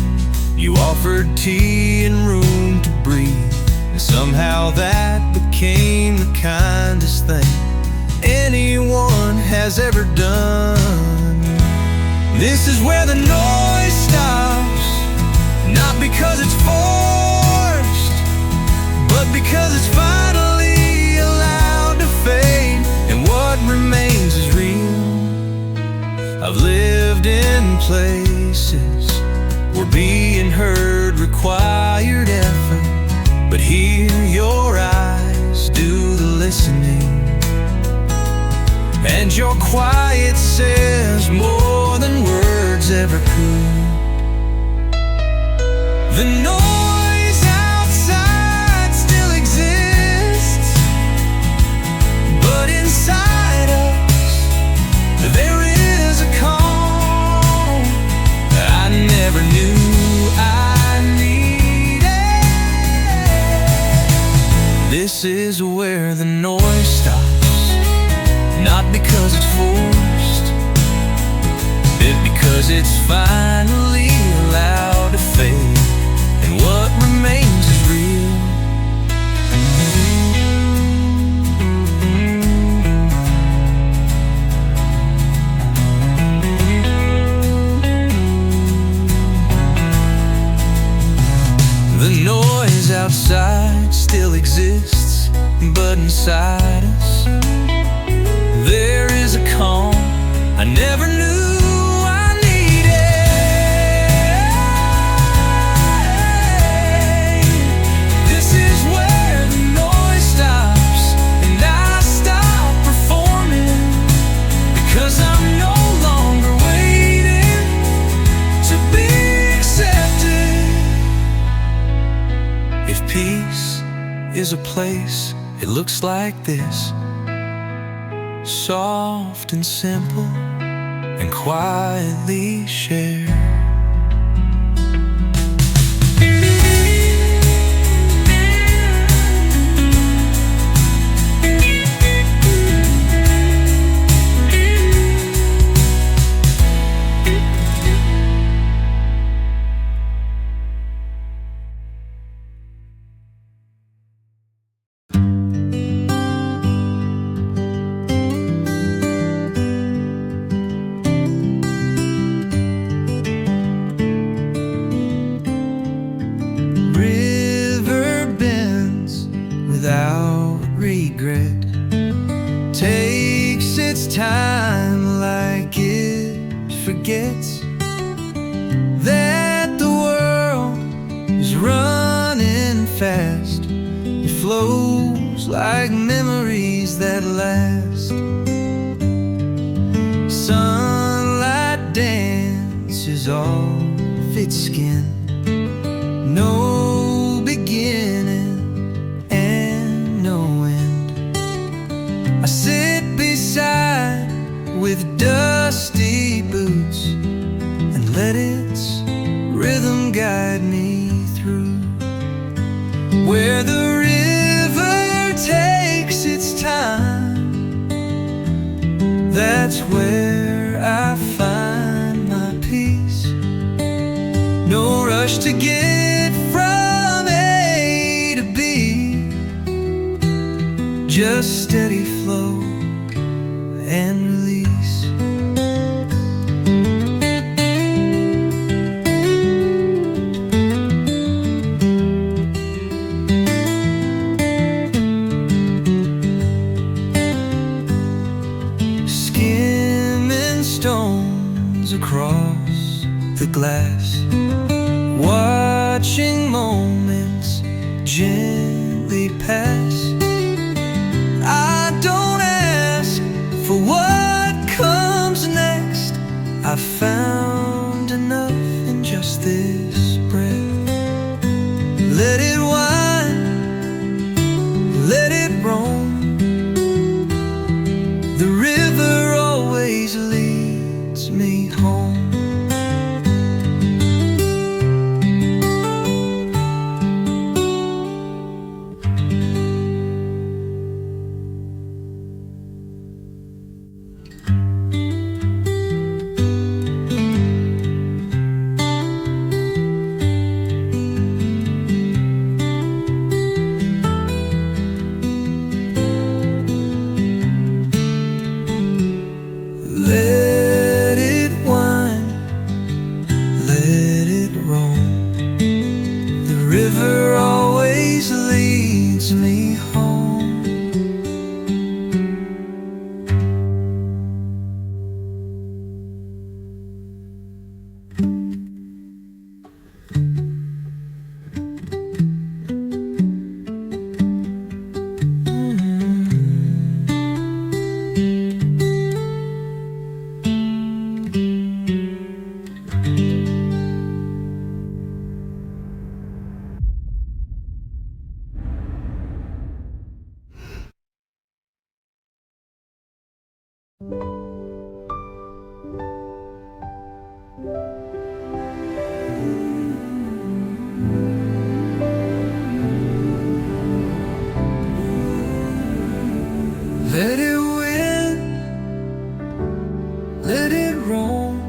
You offered tea and room to breathe, and somehow that became the kindest thing anyone has ever done. This is where the noise stops, not because it's forced, but because it's finally allowed to fade, and what remains is real. I've lived in places where being heard required effort, but here your eyes do the listening, and your quiet says more than words ever could. The noise outside still exists, but inside us there is a calm I never knew I needed. This is where the noise stops, not because it's forced, but because it's finally allowed to fade, and what remains is real. but inside us there is a calm I never knew I needed. This is where the noise stops and I stop performing, because I'm no longer waiting to be accepted. If peace is a place, it looks like this, soft and simple and quietly shared. Without regret, takes its time like it forgets that the world is running fast. It flows like memories that last. Sunlight dances off its skin, no beginning, I sit beside with dusty boots and let its rhythm guide me through. Where the river takes its time, that's where I find my peace. No rush to get from A to B, just steady flow and release. Skimming stones across the glass, watching moments gently pass. I don't ask for what comes next. I found enough in just this breath. Let it wind, let it roam. The river always leads me home. Let it wind, let it roam. The river always leads me home. Let it win, let it roam.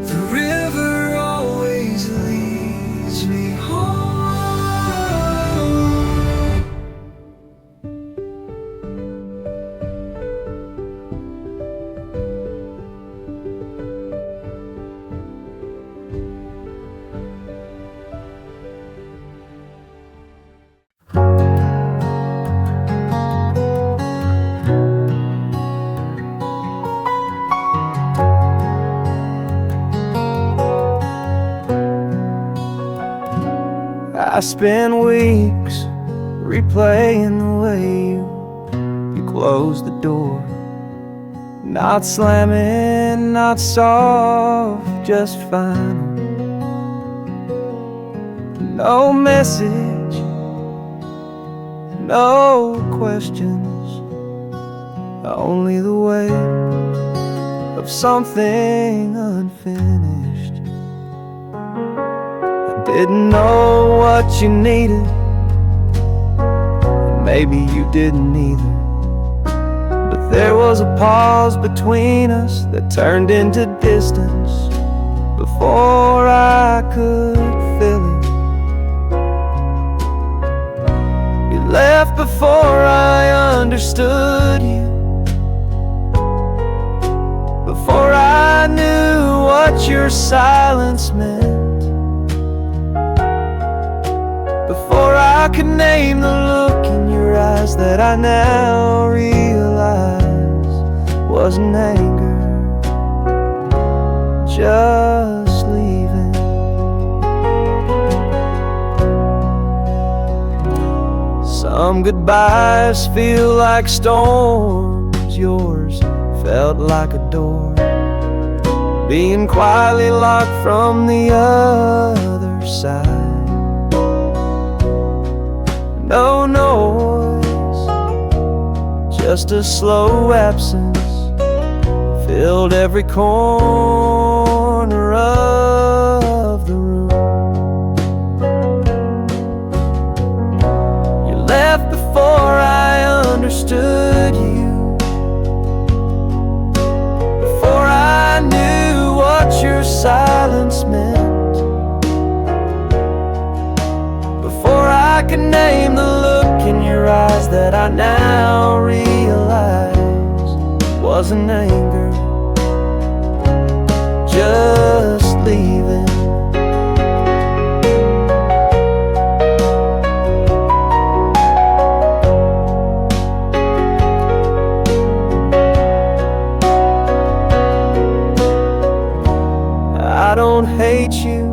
The river always leads me home. I spend weeks replaying the way you closed the door. Not slamming, not soft, just final. No message, no questions, only the weight of something unfinished. I didn't know what you needed, and maybe you didn't either. But there was a pause between us that turned into distance before I could fill it. You left before I understood you, before I knew what your silence meant, before I could name the look in your eyes that I now realize wasn't anger, just leaving. Some goodbyes feel like storms, yours felt like a door being quietly locked from the other side. No noise, just a slow absence filled every corner of the room. You left before I understood you, before I knew what your silence meant, before I could name the look in your eyes that I now realize wasn't anger, just leaving. I don't hate you,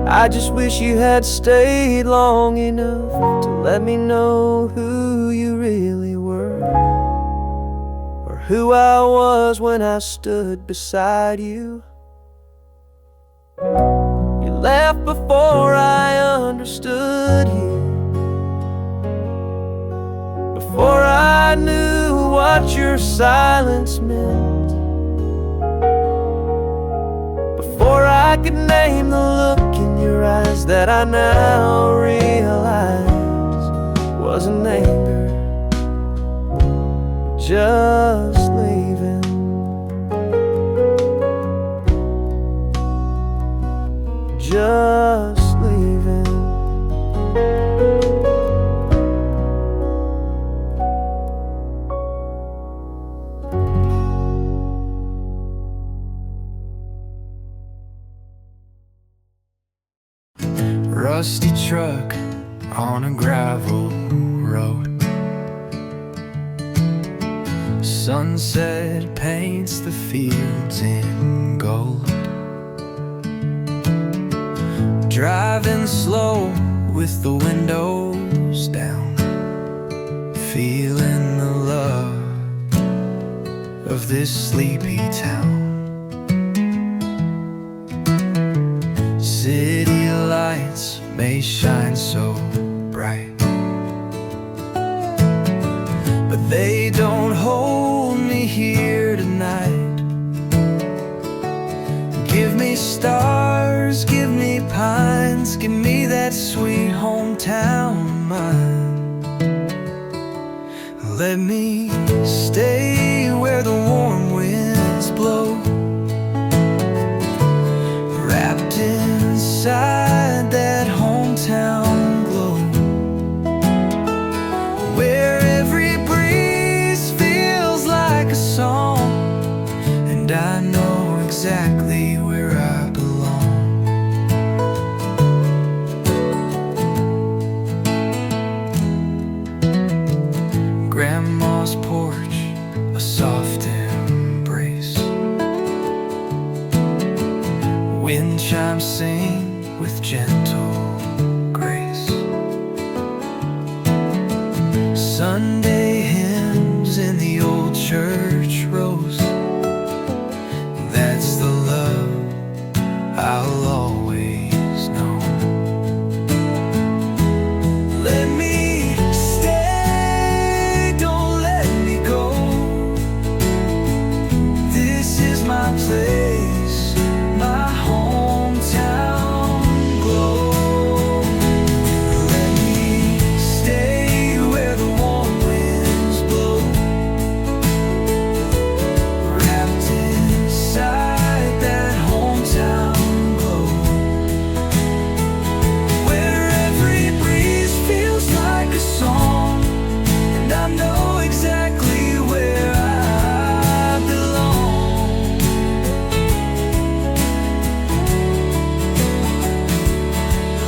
I just wish you had stayed long enough to let me know who you really were, or who I was when I stood beside you. You left before I understood you, before I knew what your silence meant, before I could name the look in your eyes that I now realize wasn't anger, just leaving. Just leaving. Rusty truck on a gravel road. Sunset paints the fields in gold. Driving slow with the windows down, feeling the love of this sleepy town. City lights may shine so bright, but they don't hold me here tonight. Give me stars, give me pines, give me that sweet hometown of mine. Let me stay where the warm winds blow, wrapped inside that hometown glow, where every breeze feels like a song, and I know exactly where I belong. Grandma's porch, a soft embrace, Sunday hymns in the old church rows. That's the love I'll always know. Let me stay, don't let me go. This is my place, my hometown glow. Let me stay where the warm winds blow, wrapped inside that hometown glow, where every breeze feels like a song, and I know exactly where I belong.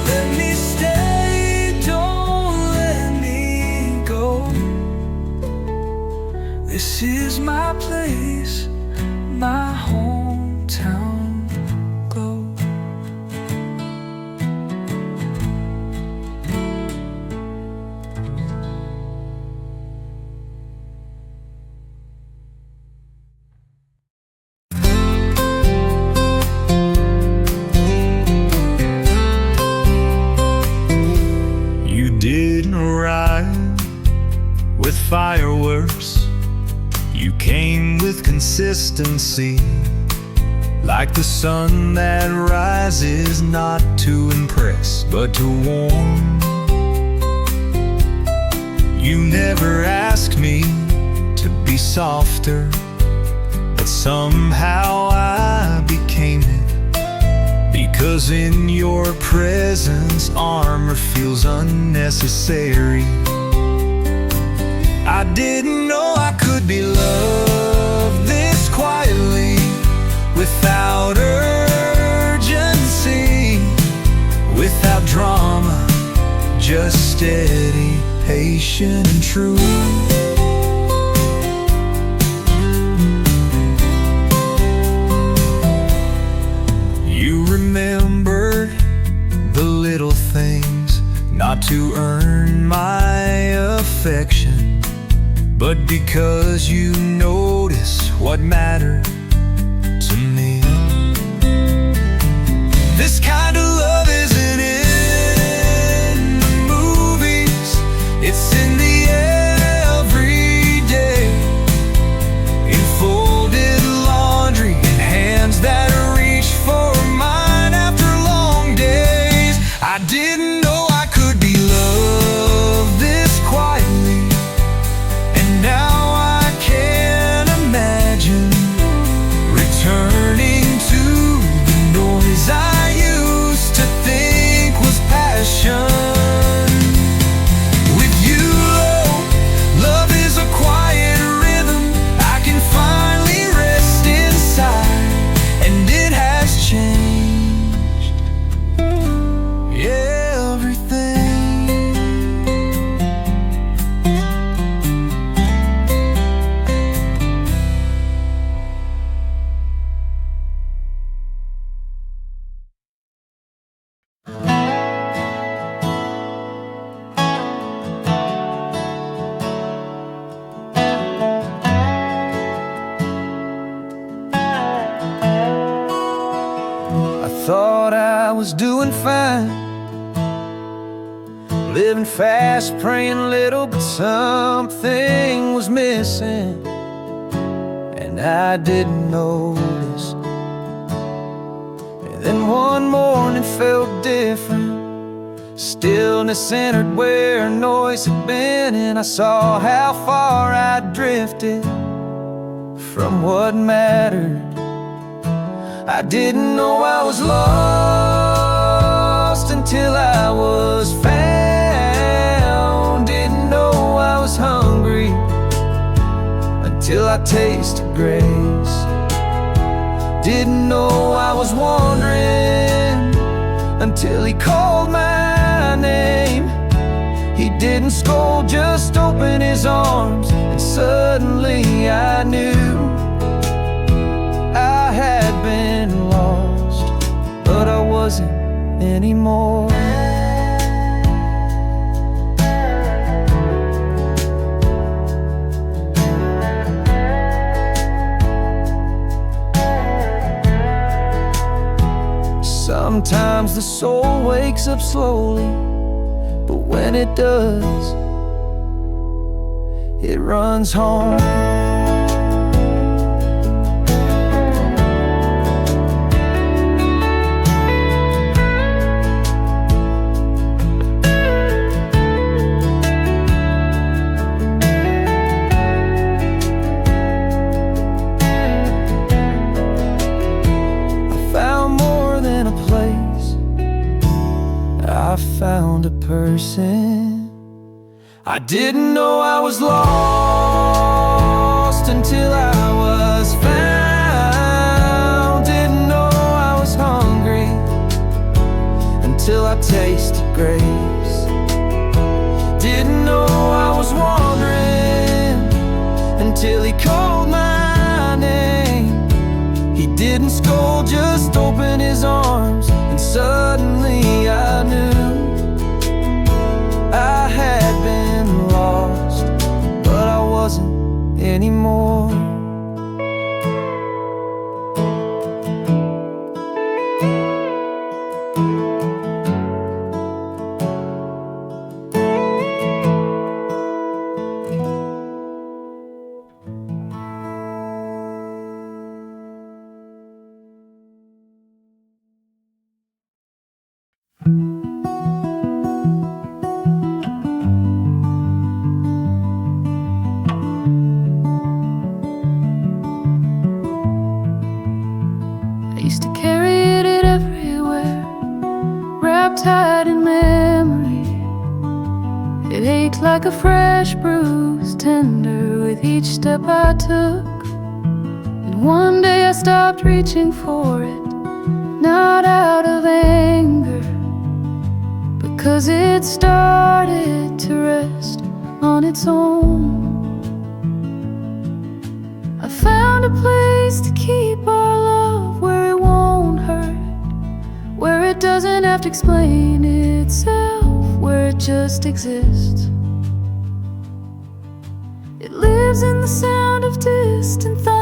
Let me stay, don't let me go. This is my place, my hometown glow. You didn't arrive with fireworks. You came with consistency, like the sun that rises not to impress but to warm. You never asked me to be softer, but somehow I became it. Because in your presence armor feels unnecessary. I didn't know I could be loved this quietly, without urgency, without drama, just steady, patient and true. You remembered the little things, not to earn my affection, but because you notice what mattered to me. This kind of love isn't in the movies, it's in the everyday, in folded laundry and hands that reach for mine after long days. I didn't know I could be loved this quietly, and now I can't imagine returning to the noise I used to think was passion. With you, love is a quiet rhythm I can finally rest inside, and it has changed everything. I thought I was doing fine, living fast, praying little, but something was missing, and I didn't notice. And then one morning felt different. Stillness entered where noise had been, and I saw how far I drifted from what mattered. I didn't know I was lost until I was found. Didn't know I was hungry until I tasted grace. Didn't know I was wandering until he called my name. He didn't scold, just opened his arms, and suddenly I knew I had been lost, but I wasn't anymore. Sometimes the soul wakes up slowly, but when it does, it runs home. I found a person. I didn't know I was lost until I was found. Didn't know I was hungry until I tasted grace. Didn't know I was wandering until he called my name. He didn't scold, just opened his arms, and suddenly I knew I had been lost, but I wasn't anymore. I used to carry it everywhere, wrapped tight in memory. It ached like a fresh bruise, tender with each step I took. And one day I stopped reaching for it, not out of anger, because it started to rest on its own. I found a place to keep our love, where it won't hurt, where it doesn't have to explain itself, where it just exists. It lives in the sound of distant thoughts,